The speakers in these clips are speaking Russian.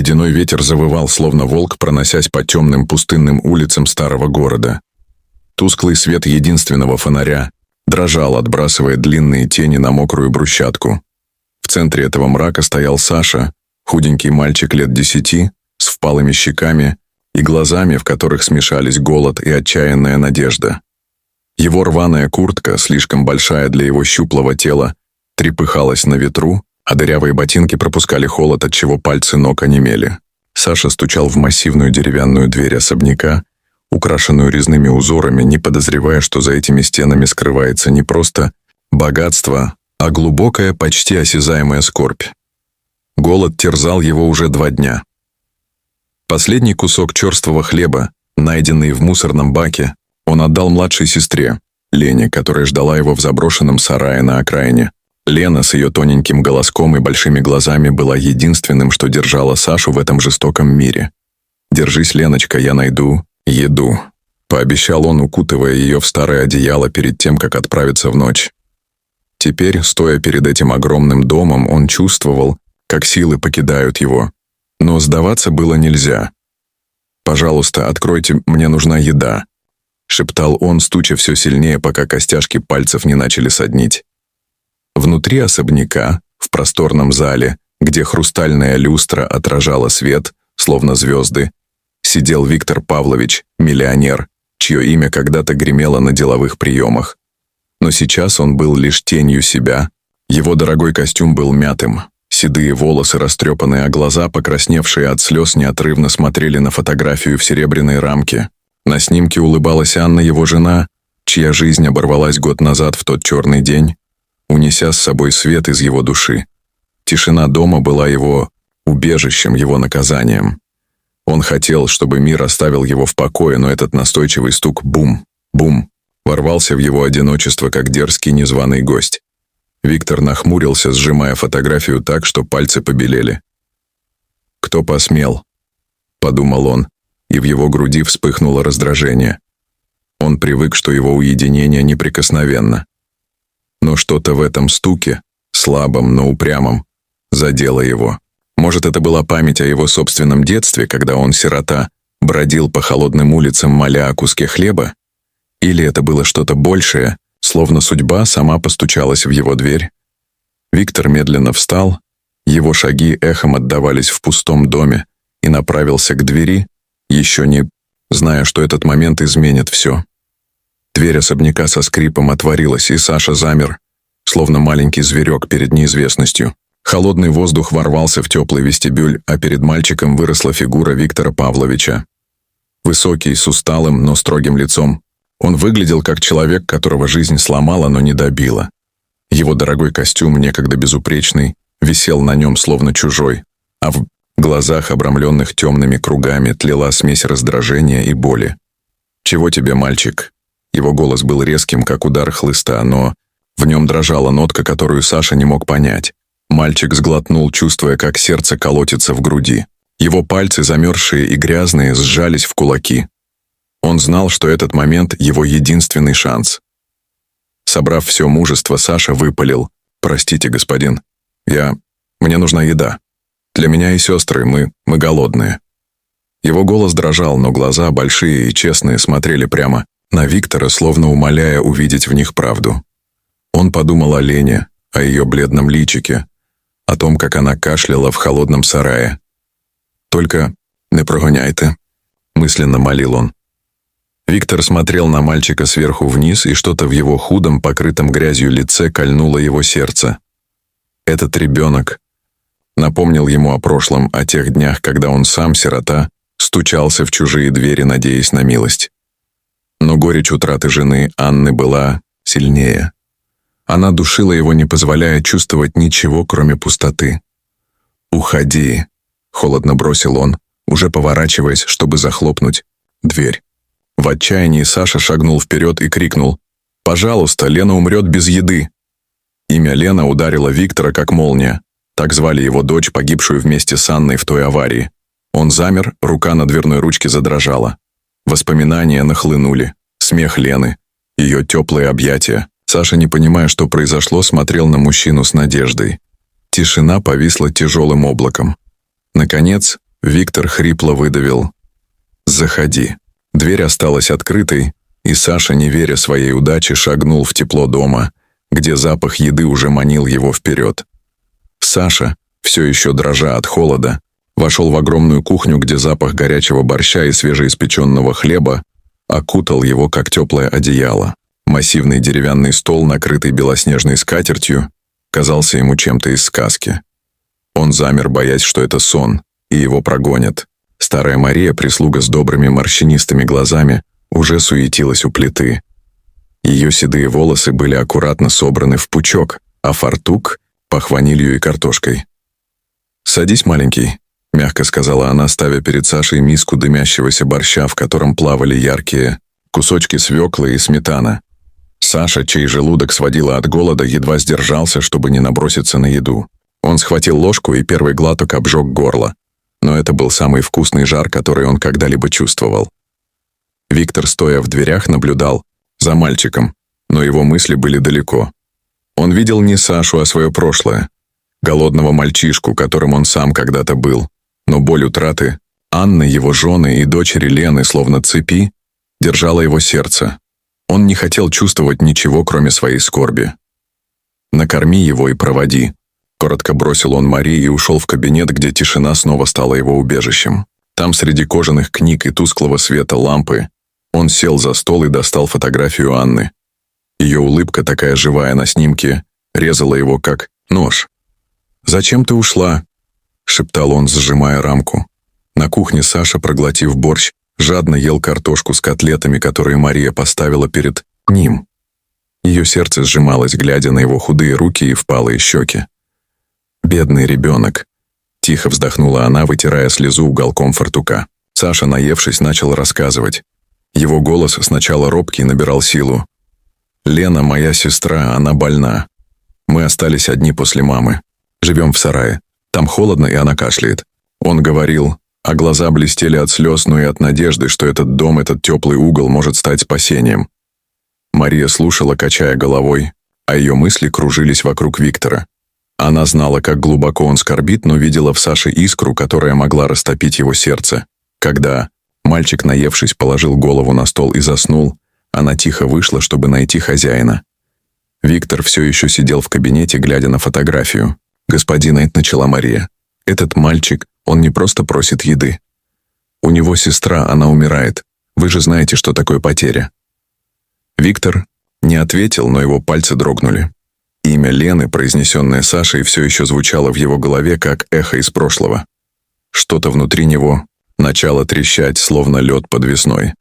Ледяной ветер завывал, словно волк, проносясь по темным пустынным улицам старого города. Тусклый свет единственного фонаря дрожал, отбрасывая длинные тени на мокрую брусчатку. В центре этого мрака стоял Саша, худенький мальчик лет 10, с впалыми щеками и глазами, в которых смешались голод и отчаянная надежда. Его рваная куртка, слишком большая для его щуплого тела, трепыхалась на ветру, а дырявые ботинки пропускали холод, отчего пальцы ног онемели. Саша стучал в массивную деревянную дверь особняка, украшенную резными узорами, не подозревая, что за этими стенами скрывается не просто богатство, а глубокая, почти осязаемая скорбь. Голод терзал его уже 2 дня. Последний кусок черствого хлеба, найденный в мусорном баке, он отдал младшей сестре, Лене, которая ждала его в заброшенном сарае на окраине. Лена с ее тоненьким голоском и большими глазами была единственным, что держало Сашу в этом жестоком мире. «Держись, Леночка, я найду еду», — пообещал он, укутывая ее в старое одеяло перед тем, как отправиться в ночь. Теперь, стоя перед этим огромным домом, он чувствовал, как силы покидают его. Но сдаваться было нельзя. «Пожалуйста, откройте, мне нужна еда», — шептал он, стуча все сильнее, пока костяшки пальцев не начали соднить. Внутри особняка, в просторном зале, где хрустальная люстра отражала свет, словно звезды, сидел Виктор Павлович, миллионер, чье имя когда-то гремело на деловых приемах. Но сейчас он был лишь тенью себя. Его дорогой костюм был мятым, седые волосы растрепанные, а глаза, покрасневшие от слез, неотрывно смотрели на фотографию в серебряной рамке. На снимке улыбалась Анна, его жена, чья жизнь оборвалась год назад в тот черный день, унеся с собой свет из его души. Тишина дома была его убежищем, его наказанием. Он хотел, чтобы мир оставил его в покое, но этот настойчивый стук «бум, бум» ворвался в его одиночество, как дерзкий незваный гость. Виктор нахмурился, сжимая фотографию так, что пальцы побелели. «Кто посмел?» — подумал он, и в его груди вспыхнуло раздражение. Он привык, что его уединение неприкосновенно. Но что-то в этом стуке, слабом, но упрямом, задело его. Может, это была память о его собственном детстве, когда он, сирота, бродил по холодным улицам, моля о куске хлеба? Или это было что-то большее, словно судьба сама постучалась в его дверь? Виктор медленно встал, его шаги эхом отдавались в пустом доме, и направился к двери, еще не зная, что этот момент изменит все. Дверь особняка со скрипом отворилась, и Саша замер, словно маленький зверек перед неизвестностью. Холодный воздух ворвался в теплый вестибюль, а перед мальчиком выросла фигура Виктора Павловича. Высокий, с усталым, но строгим лицом. Он выглядел как человек, которого жизнь сломала, но не добила. Его дорогой костюм, некогда безупречный, висел на нем словно чужой, а в глазах, обрамленных темными кругами, тлела смесь раздражения и боли. «Чего тебе, мальчик?» Его голос был резким, как удар хлыста, но в нем дрожала нотка, которую Саша не мог понять. Мальчик сглотнул, чувствуя, как сердце колотится в груди. Его пальцы, замерзшие и грязные, сжались в кулаки. Он знал, что этот момент — его единственный шанс. Собрав все мужество, Саша выпалил: «Простите, господин, мне нужна еда. Для меня и сестры, мы голодные». Его голос дрожал, но глаза, большие и честные, смотрели прямо на Виктора, словно умоляя увидеть в них правду. Он подумал о Лене, о ее бледном личике, о том, как она кашляла в холодном сарае. «Только не прогоняйте», — мысленно молил он. Виктор смотрел на мальчика сверху вниз, и что-то в его худом, покрытом грязью лице кольнуло его сердце. Этот ребенок напомнил ему о прошлом, о тех днях, когда он сам, сирота, стучался в чужие двери, надеясь на милость. Но горечь утраты жены Анны была сильнее. Она душила его, не позволяя чувствовать ничего, кроме пустоты. «Уходи», — холодно бросил он, уже поворачиваясь, чтобы захлопнуть дверь. В отчаянии Саша шагнул вперед и крикнул: «Пожалуйста, Лена умрет без еды». Имя Лена ударило Виктора как молния. Так звали его дочь, погибшую вместе с Анной в той аварии. Он замер, рука на дверной ручке задрожала. Воспоминания нахлынули. Смех Лены, ее теплые объятия. Саша, не понимая, что произошло, смотрел на мужчину с надеждой. Тишина повисла тяжелым облаком. Наконец, Виктор хрипло выдавил: «Заходи». Дверь осталась открытой, и Саша, не веря своей удаче, шагнул в тепло дома, где запах еды уже манил его вперед. Саша, все еще дрожа от холода, вошел в огромную кухню, где запах горячего борща и свежеиспеченного хлеба окутал его, как теплое одеяло. Массивный деревянный стол, накрытый белоснежной скатертью, казался ему чем-то из сказки. Он замер, боясь, что это сон, и его прогонят. Старая Мария, прислуга с добрыми морщинистыми глазами, уже суетилась у плиты. Ее седые волосы были аккуратно собраны в пучок, а фартук пах ванилью и картошкой. «Садись, маленький», — мягко сказала она, ставя перед Сашей миску дымящегося борща, в котором плавали яркие кусочки свеклы и сметана. Саша, чей желудок сводило от голода, едва сдержался, чтобы не наброситься на еду. Он схватил ложку, и первый глоток обжег горло. Но это был самый вкусный жар, который он когда-либо чувствовал. Виктор, стоя в дверях, наблюдал за мальчиком, но его мысли были далеко. Он видел не Сашу, а свое прошлое. Голодного мальчишку, которым он сам когда-то был. Но боль утраты Анны, его жены и дочери Лены, словно цепи, держала его сердце. Он не хотел чувствовать ничего, кроме своей скорби. «Накорми его и проводи», — коротко бросил он Марии и ушел в кабинет, где тишина снова стала его убежищем. Там, среди кожаных книг и тусклого света лампы, он сел за стол и достал фотографию Анны. Ее улыбка, такая живая на снимке, резала его как нож. «Зачем ты ушла?» — шептал он, сжимая рамку. На кухне Саша, проглотив борщ, жадно ел картошку с котлетами, которые Мария поставила перед ним. Ее сердце сжималось, глядя на его худые руки и впалые щеки. «Бедный ребенок», — тихо вздохнула она, вытирая слезу уголком фартука. Саша, наевшись, начал рассказывать. Его голос, сначала робкий, набирал силу. «Лена, моя сестра, она больна. Мы остались одни после мамы. Живем в сарае. Там холодно, и она кашляет». Он говорил, а глаза блестели от слез, но и от надежды, что этот дом, этот теплый угол может стать спасением. Мария слушала, качая головой, а ее мысли кружились вокруг Виктора. Она знала, как глубоко он скорбит, но видела в Саше искру, которая могла растопить его сердце. Когда мальчик, наевшись, положил голову на стол и заснул, она тихо вышла, чтобы найти хозяина. Виктор все еще сидел в кабинете, глядя на фотографию. «Господин Эйд», — начала Мария, — «этот мальчик, он не просто просит еды. У него сестра, она умирает. Вы же знаете, что такое потеря». Виктор не ответил, но его пальцы дрогнули. Имя Лены, произнесенное Сашей, все еще звучало в его голове, как эхо из прошлого. Что-то внутри него начало трещать, словно лед под весной.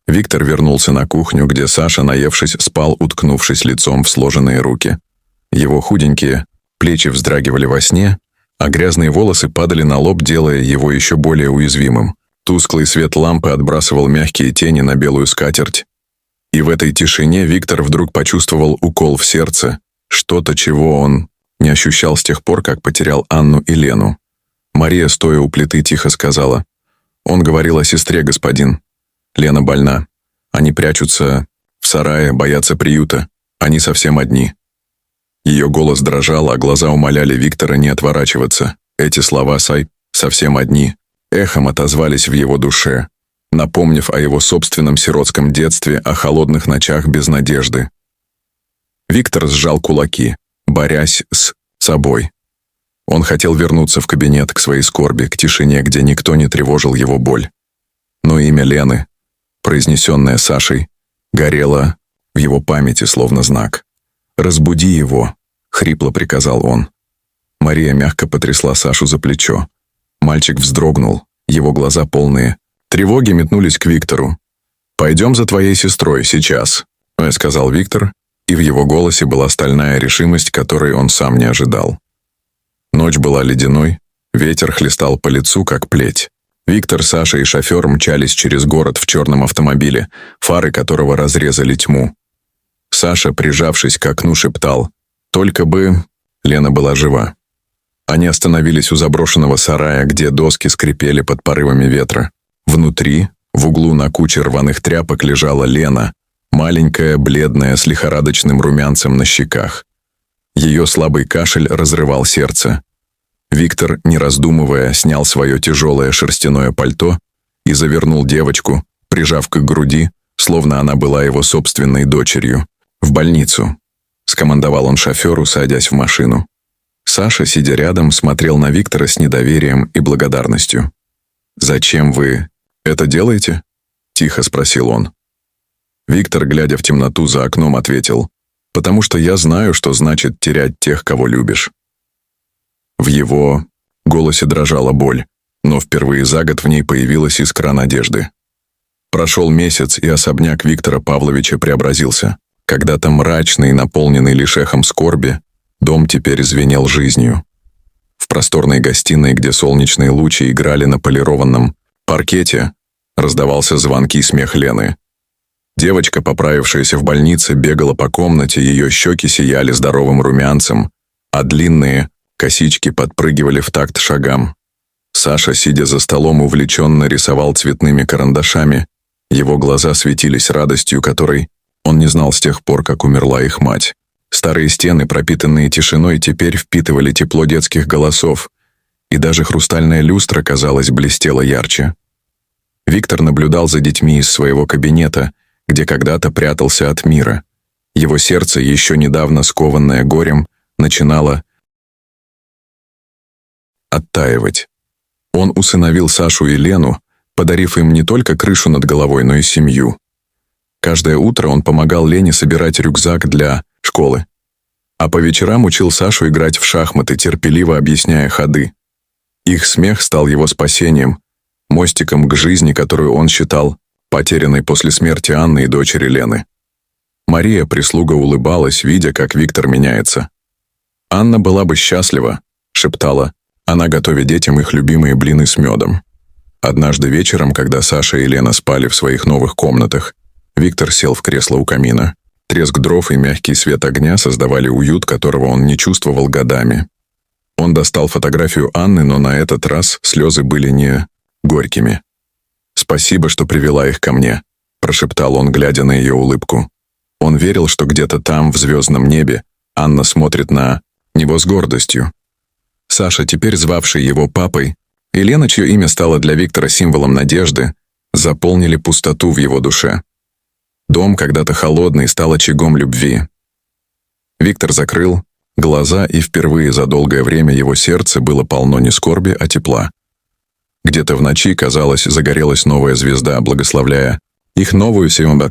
Виктор вернулся на кухню, где Саша, наевшись, спал, уткнувшись лицом в сложенные руки. Его худенькие плечи вздрагивали во сне, а грязные волосы падали на лоб, делая его еще более уязвимым. Тусклый свет лампы отбрасывал мягкие тени на белую скатерть. И в этой тишине Виктор вдруг почувствовал укол в сердце, что-то, чего он не ощущал с тех пор, как потерял Анну и Лену. Мария, стоя у плиты, тихо сказала: «Он говорил о сестре, господин. Лена больна. Они прячутся в сарае, боятся приюта. Они совсем одни». Ее голос дрожал, а глаза умоляли Виктора не отворачиваться. Эти слова «совсем одни» эхом отозвались в его душе, напомнив о его собственном сиротском детстве, о холодных ночах без надежды. Виктор сжал кулаки, борясь с собой. Он хотел вернуться в кабинет, к своей скорби, к тишине, где никто не тревожил его боль. Но имя Лены, произнесенное Сашей, горело в его памяти словно знак. «Разбуди его», — хрипло приказал он. Мария мягко потрясла Сашу за плечо. Мальчик вздрогнул, его глаза полные тревоги метнулись к Виктору. «Пойдем за твоей сестрой сейчас», — сказал Виктор, и в его голосе была стальная решимость, которой он сам не ожидал. Ночь была ледяной, ветер хлестал по лицу, как плеть. Виктор, Саша и шофер мчались через город в черном автомобиле, фары которого разрезали тьму. Саша, прижавшись к окну, шептал: «Только бы Лена была жива». Они остановились у заброшенного сарая, где доски скрипели под порывами ветра. Внутри, в углу на куче рваных тряпок, лежала Лена, маленькая, бледная, с лихорадочным румянцем на щеках. Ее слабый кашель разрывал сердце. Виктор, не раздумывая, снял свое тяжелое шерстяное пальто и завернул девочку, прижав к груди, словно она была его собственной дочерью. «В больницу», — скомандовал он шоферу, садясь в машину. Саша, сидя рядом, смотрел на Виктора с недоверием и благодарностью. «Зачем вы это делаете?» — тихо спросил он. Виктор, глядя в темноту за окном, ответил: «Потому что я знаю, что значит терять тех, кого любишь». В его голосе дрожала боль, но впервые за год в ней появилась искра надежды. Прошел месяц, и особняк Виктора Павловича преобразился. Когда-то мрачный и наполненный лишь эхом скорби, дом теперь звенел жизнью. В просторной гостиной, где солнечные лучи играли на полированном паркете, раздавался звонкий смех Лены. Девочка, поправившаяся в больнице, бегала по комнате, ее щеки сияли здоровым румянцем, а длинные косички подпрыгивали в такт шагам. Саша, сидя за столом, увлеченно рисовал цветными карандашами. Его глаза светились радостью, которой он не знал с тех пор, как умерла их мать. Старые стены, пропитанные тишиной, теперь впитывали тепло детских голосов, и даже хрустальная люстра, казалось, блестела ярче. Виктор наблюдал за детьми из своего кабинета, где когда-то прятался от мира. Его сердце, еще недавно скованное горем, начинало оттаивать. Он усыновил Сашу и Лену, подарив им не только крышу над головой, но и семью. Каждое утро он помогал Лене собирать рюкзак для школы, а по вечерам учил Сашу играть в шахматы, терпеливо объясняя ходы. Их смех стал его спасением, мостиком к жизни, которую он считал потерянной после смерти Анны и дочери Лены. Мария, прислуга, улыбалась, видя, как Виктор меняется. «Анна была бы счастлива», — шептала она, готовя детям их любимые блины с медом. Однажды вечером, когда Саша и Лена спали в своих новых комнатах, Виктор сел в кресло у камина. Треск дров и мягкий свет огня создавали уют, которого он не чувствовал годами. Он достал фотографию Анны, но на этот раз слезы были не горькими. «Спасибо, что привела их ко мне», — прошептал он, глядя на ее улыбку. Он верил, что где-то там, в звездном небе, Анна смотрит на него с гордостью. Саша, теперь звавший его папой, и Лена, чье имя стало для Виктора символом надежды, заполнили пустоту в его душе. Дом, когда-то холодный, стал очагом любви. Виктор закрыл глаза, и впервые за долгое время его сердце было полно не скорби, а тепла. Где-то в ночи, казалось, загорелась новая звезда, благословляя их новую семью.